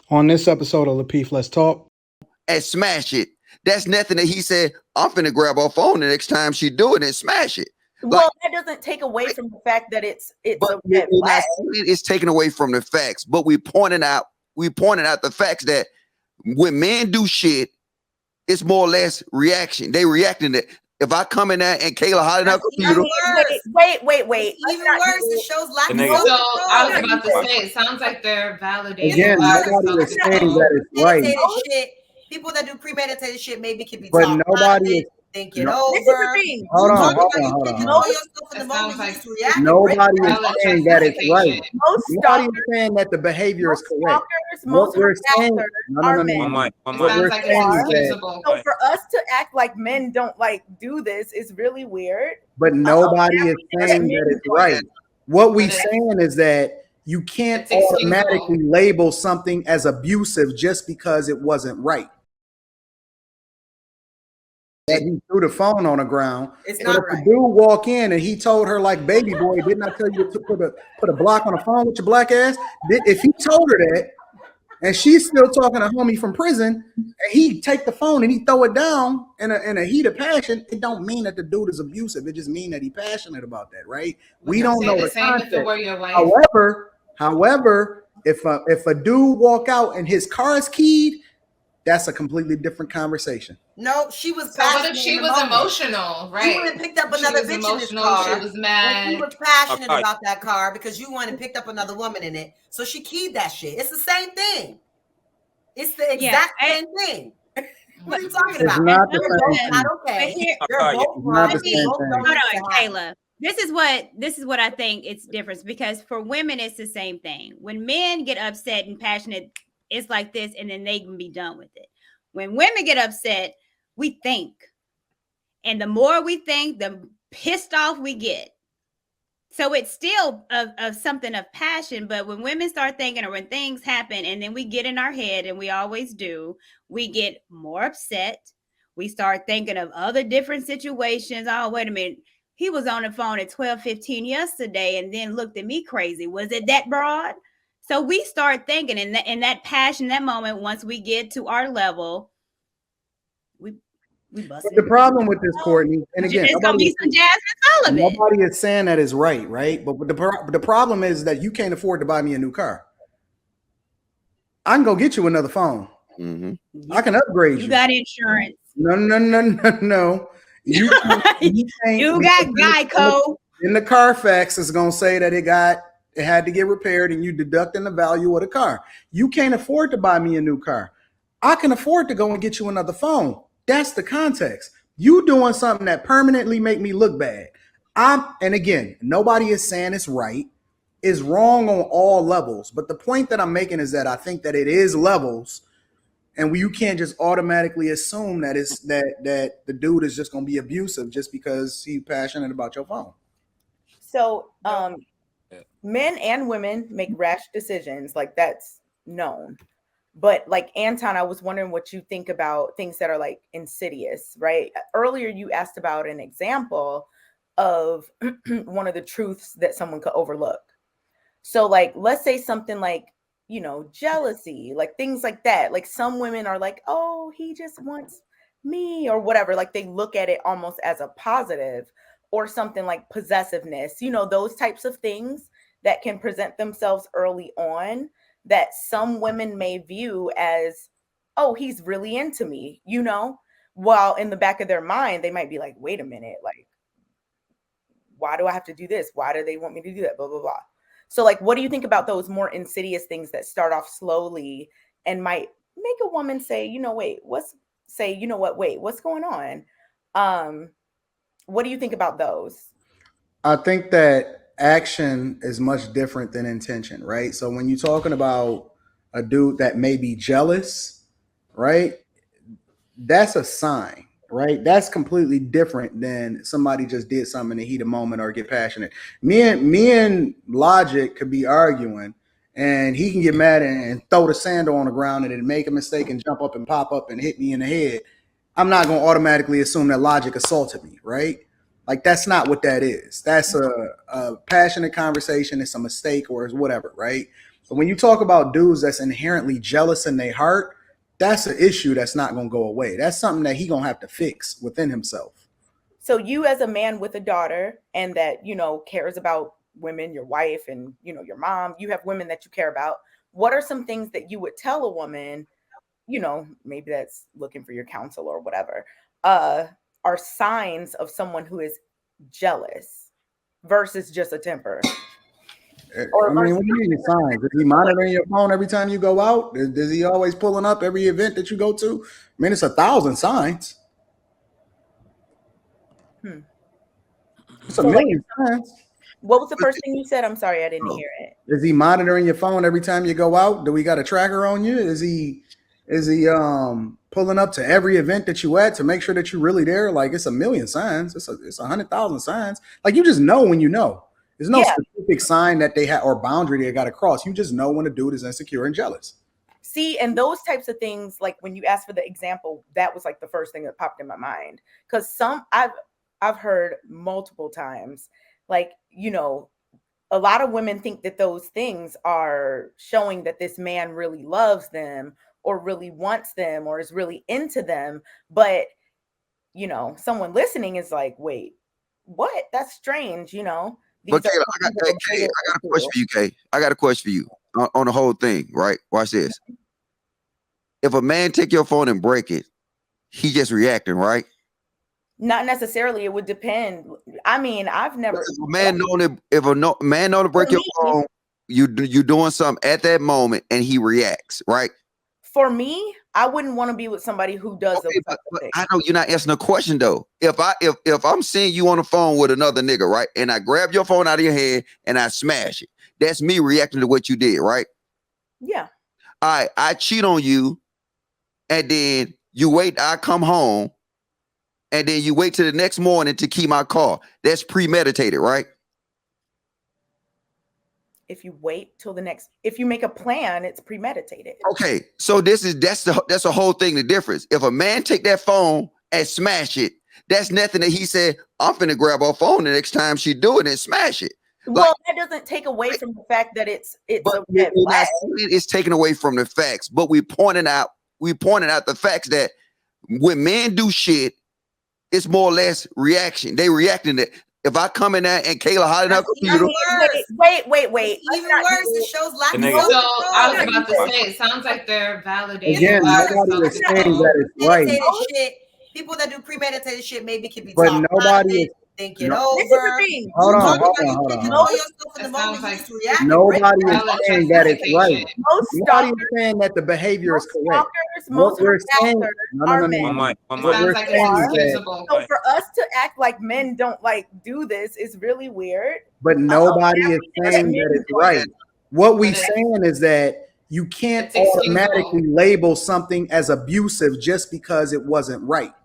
On this episode of Lapeef, Let's Talk. And smash it. That's nothing that he said, I'm finna grab her phone the next time she do it and smash it. Well, that doesn't take away from the fact that it's a red flag. It's taken away from the facts, but we pointed out the facts that when men do shit, it's more or less reaction. They reacting to if I come in there and Kayla hiding her computer. Wait. Even worse, it shows lack of So I was about to say, it sounds like they're validating. Again, nobody is saying that it's right. Shit, people that do premeditated shit maybe can be but taught. Nobody is think it over. This is the thing. Hold on. Nobody is saying that it's right. Nobody is saying that the behavior is correct. Most we're saying, are men. So for us to act like men don't like do this is really weird. But nobody is saying that it's right. What we're saying is that you can't automatically label something as abusive just because it wasn't right. That he threw the phone on the ground. It's but not if right. the dude walk in and he told her like, baby boy, didn't I tell you to put a block on the phone with your black ass? If he told her that and she's still talking to homie from prison and he take the phone and he throw it down in a heat of passion, it don't mean that the dude is abusive. It just mean that he passionate about that, right? We don't know the context. However, if a dude walk out and his car is keyed, that's a completely different conversation. No, she was. So what if she was emotional, right? You went and picked up another bitch in this car. She was mad. She was passionate about that car because you went and picked up another woman in it. So she keyed that shit. It's the same thing. It's the exact same thing. What are you talking about? It's not the same thing. Not okay. Hold on, Kayla. This is what I think it's different because for women it's the same thing. When men get upset and passionate, it's like this, and then they can be done with it. When women get upset, we think. And the more we think, the pissed off we get. So it's still of something of passion, but when women start thinking or when things happen and then we get in our head, and we always do, we get more upset. We start thinking of other different situations. Oh, wait a minute. He was on the phone at 12:15 yesterday and then looked at me crazy. Was it that broad? So we start thinking in that passion, that moment, once we get to our level, we bust. The problem with this, Courtney, and again, it's gonna be some Jasmine Sullivan. Nobody is saying that is right, but the problem is that you can't afford to buy me a new car. I can go get you another phone. Mm-hmm. I can upgrade you. You got insurance. No. You got Geico. In the Carfax is gonna say that it had to get repaired and you deducting the value of the car. You can't afford to buy me a new car. I can afford to go and get you another phone. That's the context. You doing something that permanently make me look bad. And again, nobody is saying it's right. It's wrong on all levels. But the point that I'm making is that I think that it is levels, and you can't just automatically assume that it's that the dude is just gonna be abusive just because he's passionate about your phone. So men and women make rash decisions, like that's known. But like Anton, I was wondering what you think about things that are like insidious, right? Earlier you asked about an example of one of the truths that someone could overlook. So like, let's say something like, jealousy, like things like that. Like some women are like, oh, he just wants me or whatever. Like they look at it almost as a positive, or something like possessiveness, those types of things that can present themselves early on that some women may view as, oh, he's really into me, while in the back of their mind, they might be like, wait a minute, like, why do I have to do this? Why do they want me to do that? Blah, blah, blah. So like, what do you think about those more insidious things that start off slowly and might make a woman say, what's going on? What do you think about those? I think that action is much different than intention, right? So when you're talking about a dude that may be jealous, right? That's a sign, right? That's completely different than somebody just did something in the heat of moment or get passionate. Me and Logic could be arguing and he can get mad and throw the sandal on the ground and then make a mistake and jump up and pop up and hit me in the head. I'm not going to automatically assume that Logic assaulted me, right? Like, that's not what that is. That's a passionate conversation. It's a mistake or it's whatever, right? But when you talk about dudes that's inherently jealous in their heart, that's an issue that's not going to go away. That's something that he going to have to fix within himself. So you as a man with a daughter and that, you know, cares about women, your wife and, you know, your mom, you have women that you care about. What are some things that you would tell a woman, you know, maybe that's looking for your counsel or whatever, are signs of someone who is jealous versus just a temper? Or, I mean, what do you mean signs? Is he monitoring your phone every time you go out? Is he always pulling up every event that you go to? I mean, it's 1,000 signs. It's a million signs. What was the first thing you said? I'm sorry, I didn't hear it. Is he monitoring your phone every time you go out? Do we got a tracker on you? Is he pulling up to every event that you at to make sure that you're really there? Like, it's a million signs. It's 100,000 signs. Like, you just know when you know. There's no specific sign that they have or boundary they got to cross. You just know when a dude is insecure and jealous. See, and those types of things, like when you asked for the example, that was like the first thing that popped in my mind. Because I've heard multiple times, like, you know, a lot of women think that those things are showing that this man really loves them or really wants them or is really into them. But, you know, someone listening is like, wait, what? That's strange, you know? But Kayla, I got a question for you, Kay. I got a question for you on the whole thing, right? Watch this. If a man take your phone and break it, he just reacting, right? Not necessarily. It would depend. I mean, I've never. If a man known to break your phone, you doing something at that moment, and he reacts, right? For me, I wouldn't want to be with somebody who does. Okay, but I know you're not answering the question though. If I'm seeing you on the phone with another nigga, right, and I grab your phone out of your hand and I smash it, that's me reacting to what you did, right? Yeah. I cheat on you, and then you wait. I come home, and then you wait till the next morning to keep my car. That's premeditated, right? If you wait till if you make a plan, it's premeditated. Okay, so that's the whole thing. The difference. If a man take that phone and smash it, that's nothing that he said, I'm finna grab her phone the next time she do it and smash it. Well, that doesn't take away from the fact that it's it's taken away from the facts, but we pointed out the facts that when men do shit, it's more or less reaction. They reacting to. If I come in there and Kayla hiding her computer. Wait. Even worse, it shows lack of So I was about to say, it sounds like they're validating. Again, nobody is saying that it's right. Shit, people that do premeditated shit maybe can be but taught. nobody is think it over. This is the thing. Hold on. Nobody is saying that it's right. Nobody is saying that the behavior is correct. Most we're saying, so for us to act like men don't like do this is really weird. But nobody is saying that it's right. What we're saying is that you can't automatically label something as abusive just because it wasn't right.